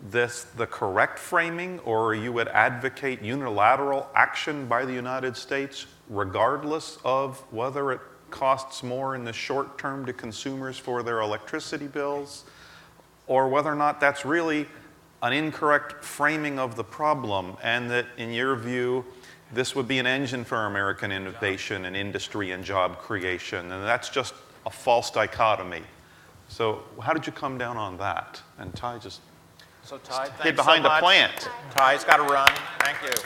this the correct framing, or you would advocate unilateral action by the United States regardless of whether it costs more in the short term to consumers for their electricity bills, or whether or not that's really an incorrect framing of the problem, and that in your view this would be an engine for American innovation and industry and job creation, and that's just a false dichotomy. So how did you come down on that? And Ty just hid behind a plant. Ty's got to run. Thank you.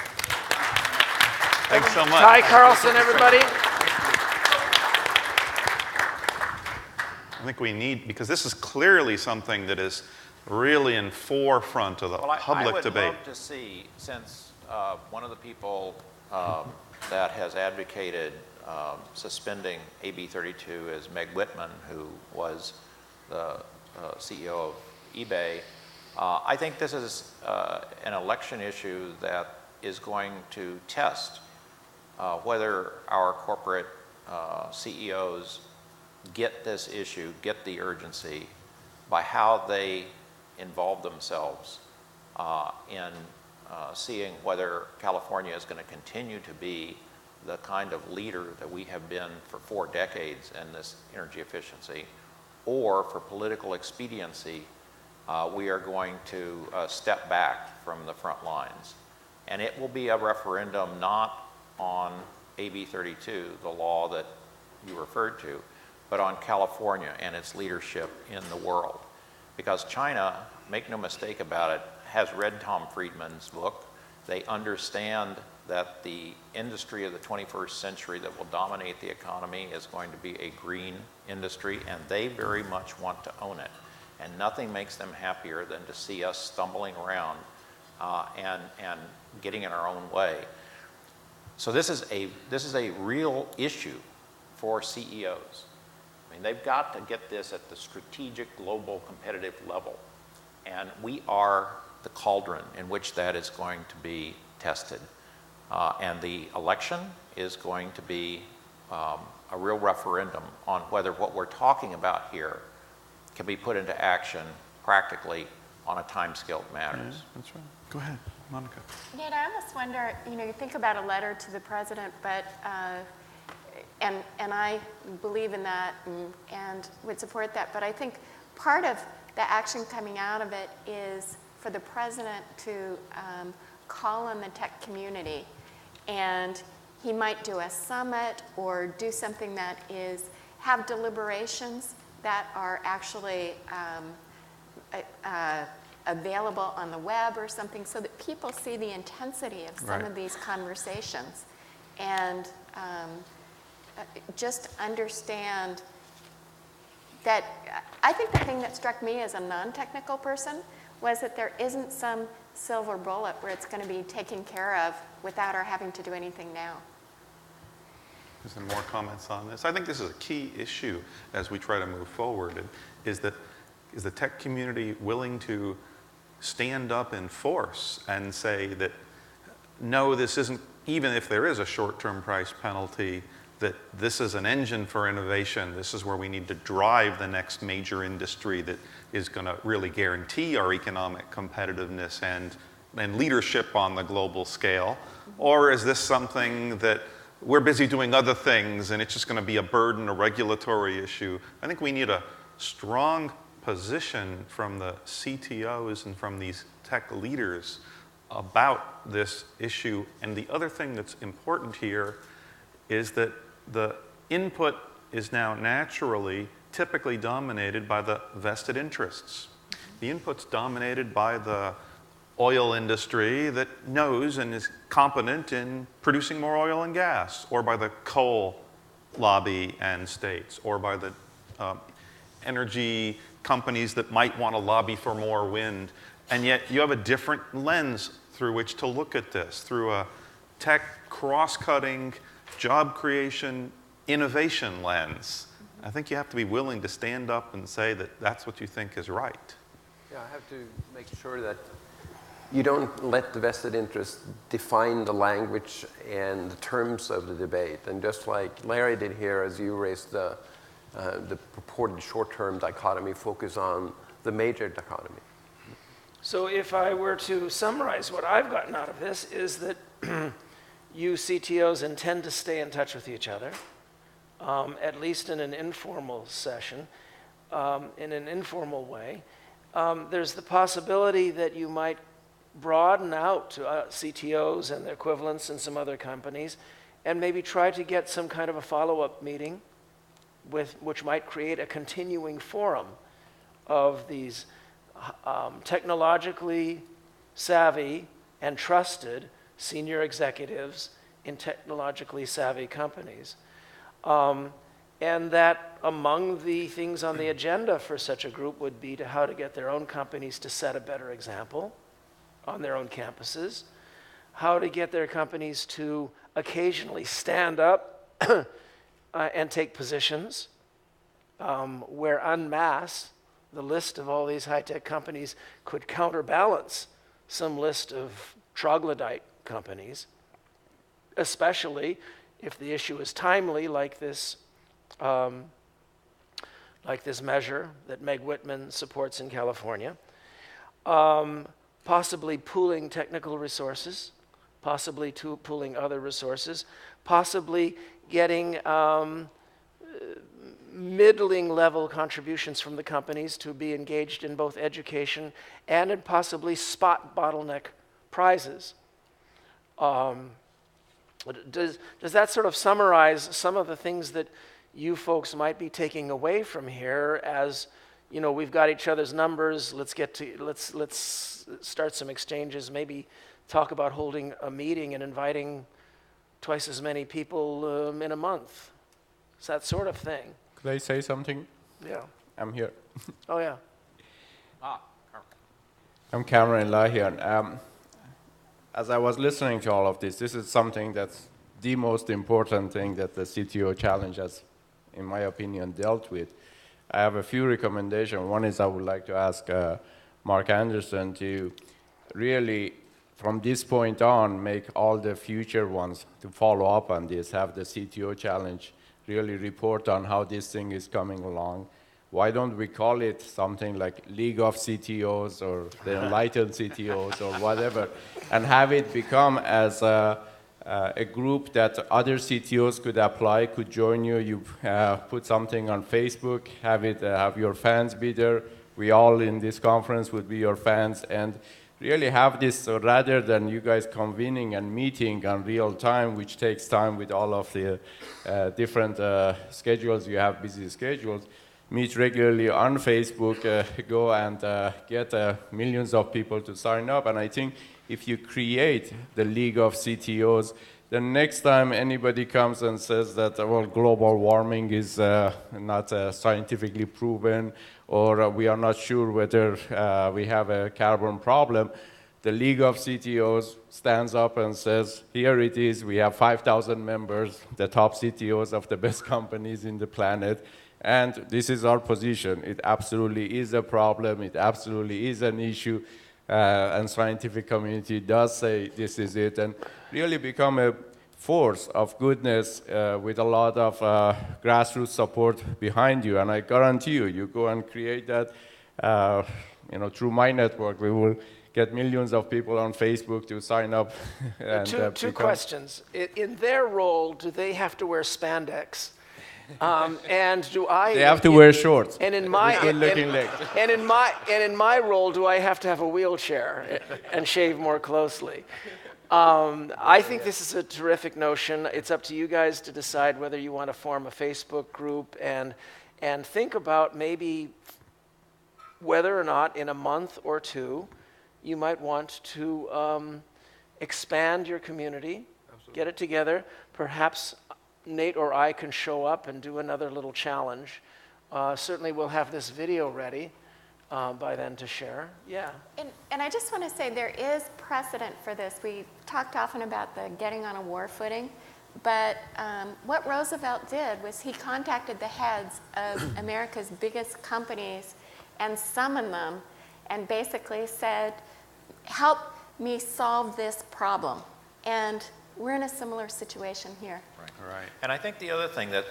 Thanks so much. Ty Carlson, everybody. I think we need, because this is clearly something that is really in forefront of the public debate. I would love to see, since one of the people that has advocated suspending AB 32 is Meg Whitman, who was the CEO of eBay. I think this is an election issue that is going to test whether our corporate CEOs get this issue, get the urgency, by how they involve themselves in seeing whether California is going to continue to be the kind of leader that we have been for 4 decades in this energy efficiency, or for political expediency, we are going to step back from the front lines. And it will be a referendum not on AB 32, the law that you referred to, but on California and its leadership in the world. Because China, make no mistake about it, has read Tom Friedman's book. They understand that the industry of the 21st century that will dominate the economy is going to be a green industry, and they very much want to own it. And nothing makes them happier than to see us stumbling around and getting in our own way. So this is a real issue for CEOs. I mean, they've got to get this at the strategic, global, competitive level. And we are the cauldron in which that is going to be tested. And the election is going to be a real referendum on whether what we're talking about here can be put into action practically on a timescale that matters. Yeah, that's right. Go ahead, Monica. Nate, I almost wonder, you think about a letter to the president, but, and I believe in that and would support that, but I think part of the action coming out of it is for the president to call on the tech community, and he might do a summit or do something that is, have deliberations that are actually available on the web or something, so that people see the intensity of some of these conversations and just understand that. I think the thing that struck me as a non-technical person was that there isn't some silver bullet where it's going to be taken care of without our having to do anything now. Is there more comments on this? I think this is a key issue as we try to move forward. Is the tech community willing to stand up in force and say that, no, this isn't, even if there is a short-term price penalty, that this is an engine for innovation. This is where we need to drive the next major industry that is going to really guarantee our economic competitiveness and leadership on the global scale? Or is this something that we're busy doing other things and it's just going to be a burden, a regulatory issue? I think we need a strong position from the CTOs and from these tech leaders about this issue. And the other thing that's important here is that the input is now naturally, typically dominated by the vested interests. The input's dominated by the oil industry that knows and is competent in producing more oil and gas, or by the coal lobby and states, or by the energy companies that might want to lobby for more wind. And yet you have a different lens through which to look at this, through a tech cross-cutting, job creation, innovation lens. I think you have to be willing to stand up and say that that's what you think is right. Yeah, I have to make sure that you don't let the vested interests define the language and the terms of the debate. And just like Larry did here, as you raised the purported short-term dichotomy, focus on the major dichotomy. So if I were to summarize what I've gotten out of this, is that you CTOs intend to stay in touch with each other, at least in an informal session, in an informal way. There's the possibility that you might broaden out to CTOs and their equivalents in some other companies, and maybe try to get some kind of a follow-up meeting which might create a continuing forum of these technologically savvy and trusted senior executives in technologically savvy companies. And that among the things on the agenda for such a group would be to how to get their own companies to set a better example on their own campuses, how to get their companies to occasionally stand up and take positions, where en masse, the list of all these high-tech companies could counterbalance some list of troglodyte companies, especially if the issue is timely, like this measure that Meg Whitman supports in California. Possibly pooling technical resources, possibly pooling other resources, possibly getting middling level contributions from the companies to be engaged in both education and in possibly spot bottleneck prizes. Does that sort of summarize some of the things that you folks might be taking away from here as, you know, we've got each other's numbers, let's start some exchanges, maybe talk about holding a meeting and inviting twice as many people in a month. It's that sort of thing. Could I say something? Yeah. I'm here. Oh, yeah. I'm Curran here. As I was listening to all of this is something that's the most important thing that the CTO challenge has, in my opinion, dealt with. I have a few recommendations. One is I would like to ask Mark Anderson to really, from this point on, make all the future ones to follow up on this, have the CTO challenge really report on how this thing is coming along. Why don't we call it something like League of CTOs or the Enlightened CTOs or whatever, and have it become as a group that other CTOs could apply, could join you. You put something on Facebook, have your fans be there. We all in this conference would be your fans, and really have this, rather than you guys convening and meeting on real time, which takes time with all of the different schedules, you have busy schedules, meet regularly on Facebook, go and get millions of people to sign up. And I think if you create the League of CTOs, the next time anybody comes and says that, well, global warming is not scientifically proven, or we are not sure whether we have a carbon problem, the League of CTOs stands up and says, here it is, we have 5,000 members, the top CTOs of the best companies in the planet, and this is our position. It absolutely is a problem, it absolutely is an issue, and scientific community does say this is it, and really become a force of goodness with a lot of grassroots support behind you. And I guarantee you, you go and create that, through my network, we will get millions of people on Facebook to sign up. And, two questions. In their role, do they have to wear spandex? And do I? They have to wear shorts. And in my role, do I have to have a wheelchair and shave more closely? I think this is a terrific notion. It's up to you guys to decide whether you want to form a Facebook group and think about maybe whether or not in a month or two you might want to expand your community, Absolutely. Get it together. Perhaps Nate or I can show up and do another little challenge. Certainly we'll have this video ready by then to share. Yeah. And I just want to say there is precedent for this. We talked often about the getting on a war footing, but what Roosevelt did was he contacted the heads of America's biggest companies and summoned them and basically said, help me solve this problem. And we're in a similar situation here. Right. And I think the other thing that,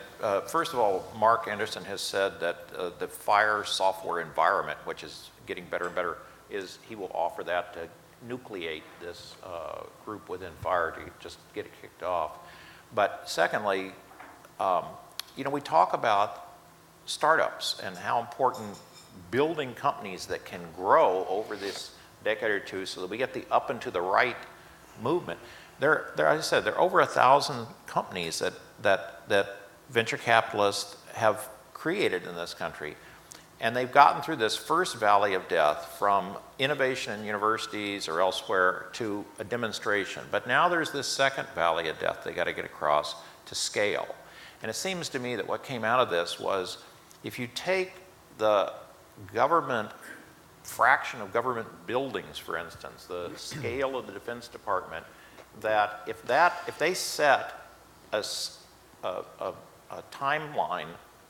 first of all, Mark Anderson has said that the FiRe software environment, which is getting better and better, is he will offer that to nucleate this group within FiRe to just get it kicked off. But secondly, we talk about startups and how important building companies that can grow over this decade or two so that we get the up and to the right movement. As I said, there are over 1,000 companies that venture capitalists have created in this country. And they've gotten through this first valley of death from innovation in universities or elsewhere to a demonstration. But now there's this second valley of death they got to get across to scale. And it seems to me that what came out of this was if you take the government fraction of government buildings, for instance, the scale of the Defense Department, that if they set a a timeline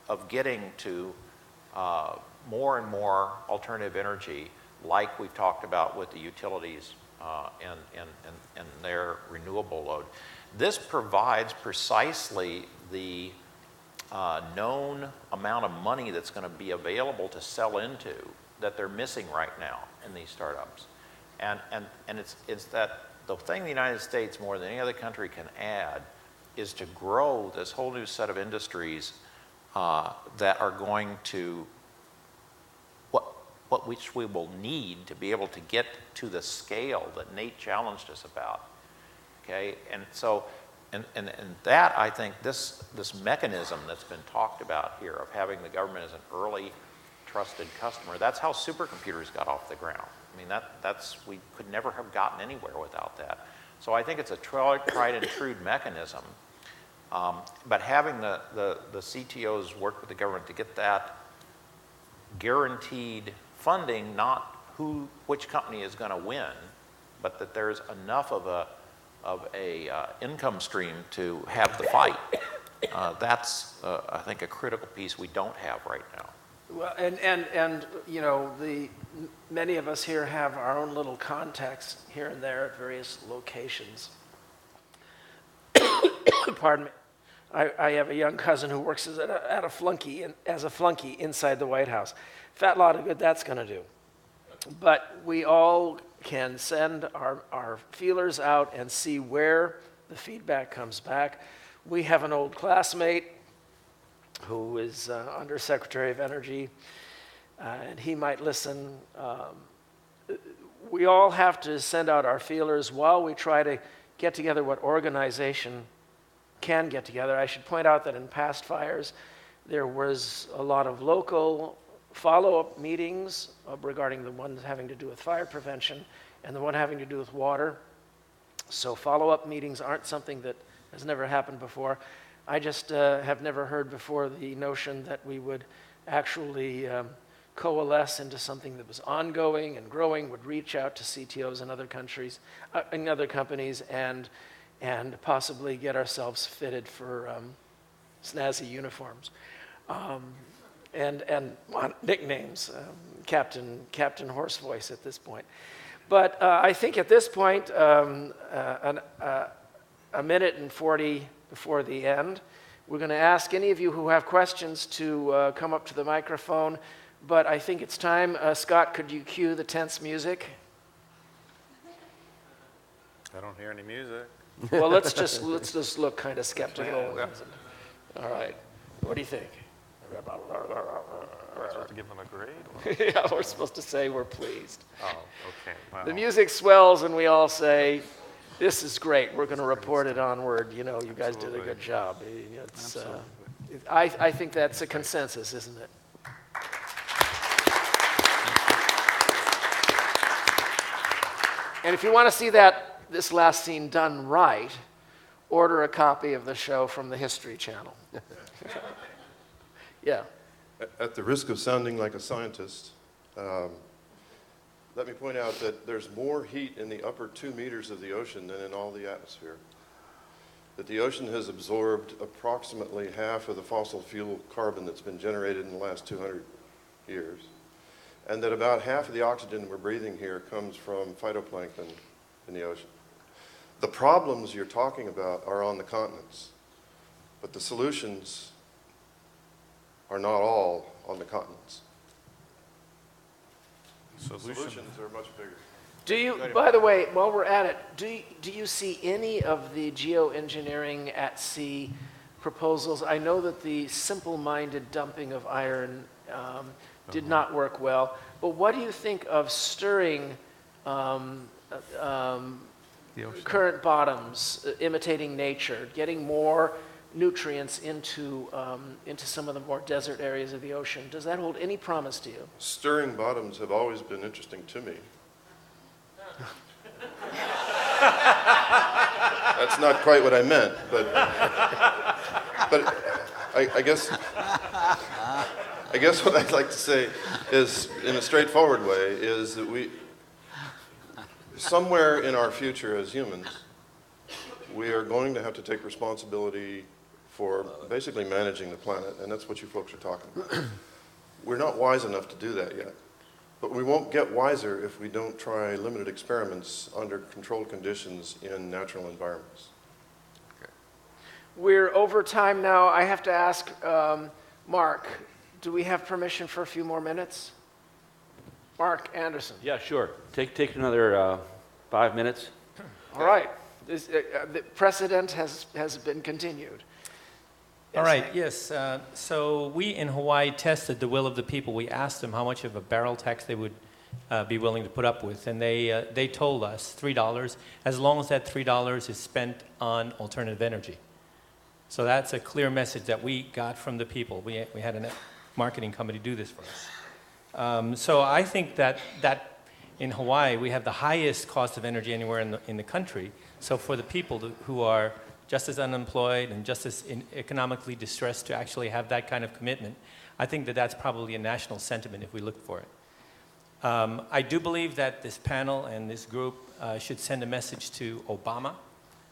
of getting to more and more alternative energy, like we've talked about with the utilities and their renewable load. This provides precisely the known amount of money that's going to be available to sell into that they're missing right now in these startups. And it's that the thing the United States more than any other country can add is to grow this whole new set of industries that are going to, which we will need to be able to get to the scale that Nate challenged us about, okay? And so, and that, I think, this mechanism that's been talked about here of having the government as an early trusted customer, that's how supercomputers got off the ground. I mean, we could never have gotten anywhere without that. So I think it's a tried and true mechanism. But having the CTOs work with the government to get that guaranteed funding, not which company is going to win, but that there's enough of a income stream to have the fight. That's I think a critical piece we don't have right now. Well, and you know, many of us here have our own little contacts here and there at various locations. Pardon me. I have a young cousin who works as a flunky inside the White House. Fat lot of good that's going to do. But we all can send our feelers out and see where the feedback comes back. We have an old classmate who is Undersecretary of Energy, and he might listen. We all have to send out our feelers while we try to get together what organization can get together. I should point out that in past fires, there was a lot of local follow-up meetings regarding the ones having to do with fire prevention and the one having to do with water. So follow-up meetings aren't something that has never happened before. I just have never heard before the notion that we would actually coalesce into something that was ongoing and growing, would reach out to CTOs in other countries, in other companies, and possibly get ourselves fitted for snazzy uniforms. And nicknames, Captain Horsevoice at this point. But I think at this point, a minute and 40 before the end, we're going to ask any of you who have questions to come up to the microphone. But I think it's time. Scott, could you cue the tense music? I don't hear any music. Well, let's just look kind of skeptical. All right. What do you think? We're supposed to give them a grade? Yeah, we're supposed to say we're pleased. Oh, okay. Wow. The music swells and we all say, this is great. We're going to report it onward. You know, you guys did a good job. It's, I think that's a consensus, isn't it? And if you want to see this last scene done right, order a copy of the show from the History Channel. Yeah. At the risk of sounding like a scientist, let me point out that there's more heat in the upper 2 meters of the ocean than in all the atmosphere. That the ocean has absorbed approximately half of the fossil fuel carbon that's been generated in the last 200 years. And that about half of the oxygen we're breathing here comes from phytoplankton in the ocean. The problems you're talking about are on the continents, but the solutions are not all on the continents. Solutions are much bigger. Do you, by the way, while we're at it, do you see any of the geoengineering at sea proposals? I know that the simple-minded dumping of iron did not work well, but what do you think of stirring current bottoms, imitating nature, getting more nutrients into some of the more desert areas of the ocean? Does that hold any promise to you? Stirring bottoms have always been interesting to me. That's not quite what I meant, but I guess what I'd like to say is, in a straightforward way, is that we, somewhere in our future as humans, we are going to have to take responsibility for basically managing the planet, and that's what you folks are talking about. We're not wise enough to do that yet, but we won't get wiser if we don't try limited experiments under controlled conditions in natural environments. We're over time now. I have to ask Mark, do we have permission for a few more minutes? Mark Anderson. Yeah, sure. Take another 5 minutes. All right. The precedent has been continued. All right, yes. So we in Hawaii tested the will of the people. We asked them how much of a barrel tax they would be willing to put up with, and they told us $3, as long as that $3 is spent on alternative energy. So that's a clear message that we got from the people. We had a marketing company do this for us. So I think that in Hawaii, we have the highest cost of energy anywhere in the country. So for the people who are just as unemployed and just as economically distressed to actually have that kind of commitment, I think that that's probably a national sentiment if we look for it. I do believe that this panel and this group should send a message to Obama.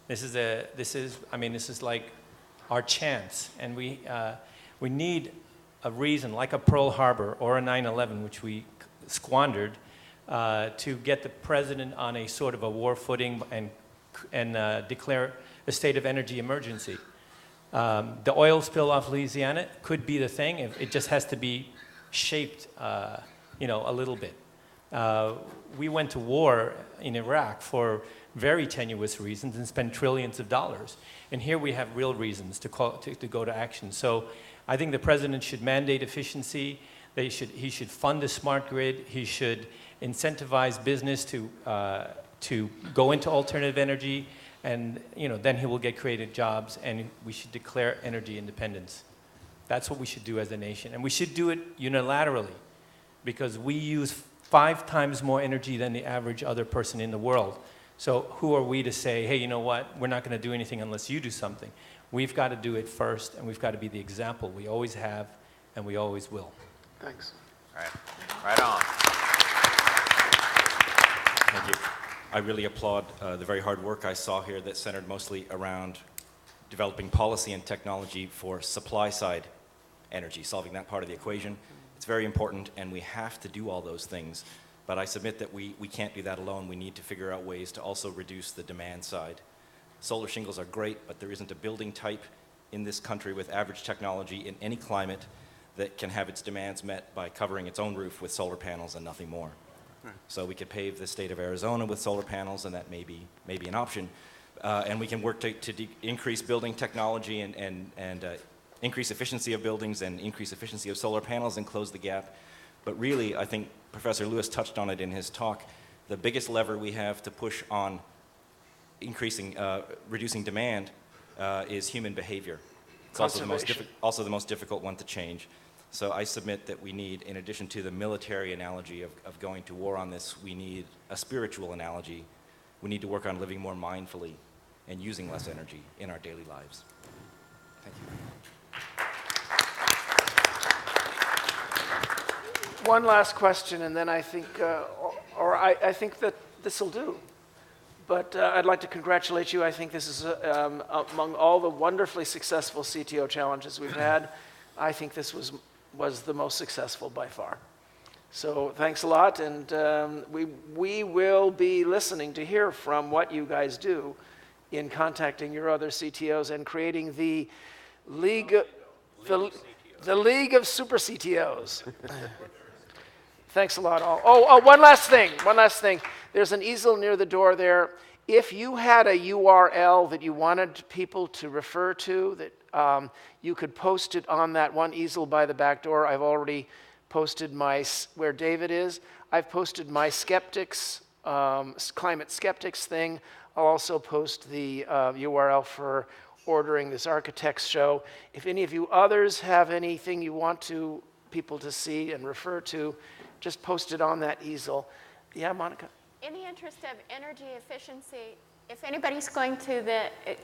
This is like our chance, and we need a reason, like a Pearl Harbor or a 9/11, which we squandered, to get the president on a sort of a war footing and declare a state of energy emergency. The oil spill off Louisiana could be the thing. It just has to be shaped, a little bit. We went to war in Iraq for very tenuous reasons and spent trillions of dollars. And here we have real reasons to go to action. So I think the president should mandate efficiency. He should fund the smart grid. He should incentivize business to go into alternative energy, and then he will get created jobs, and we should declare energy independence. That's what we should do as a nation, and we should do it unilaterally, because we use 5 times more energy than the average other person in the world. So who are we to say, hey, you know what, we're not going to do anything unless you do something? We've got to do it first, and we've got to be the example. We always have, and we always will. Thanks. All right, right on. Thank you. I really applaud the very hard work I saw here that centered mostly around developing policy and technology for supply-side energy, solving that part of the equation. It's very important, and we have to do all those things. But I submit that we can't do that alone. We need to figure out ways to also reduce the demand side. Solar shingles are great, but there isn't a building type in this country with average technology in any climate that can have its demands met by covering its own roof with solar panels and nothing more. So we could pave the state of Arizona with solar panels, and that may be an option. And we can work to increase building technology and increase efficiency of buildings and increase efficiency of solar panels and close the gap. But really, I think Professor Lewis touched on it in his talk. The biggest lever we have to push on reducing demand is human behavior. It's also the most difficult one to change. So I submit that we need, in addition to the military analogy of going to war on this, we need a spiritual analogy. We need to work on living more mindfully and using less energy in our daily lives. Thank you. One last question, and then I think, I think that this will do. But I'd like to congratulate you. I think this is, among all the wonderfully successful CTO challenges we've had, I think this was the most successful by far. So thanks a lot, and we will be listening to hear from what you guys do in contacting your other CTOs and creating the League of Super CTOs. Thanks a lot, all. Oh, one last thing. There's an easel near the door there. If you had a URL that you wanted people to refer to, that you could post it on that one easel by the back door. I've already posted where David is. I've posted my skeptics, climate skeptics thing. I'll also post the URL for ordering this ArchiTechs show. If any of you others have anything you want people to see and refer to, just post it on that easel. Yeah, Monica? In the interest of energy efficiency, if anybody's going to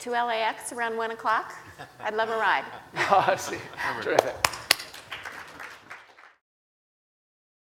LAX around 1 o'clock, I'd love a ride. Oh, I see. Terrific.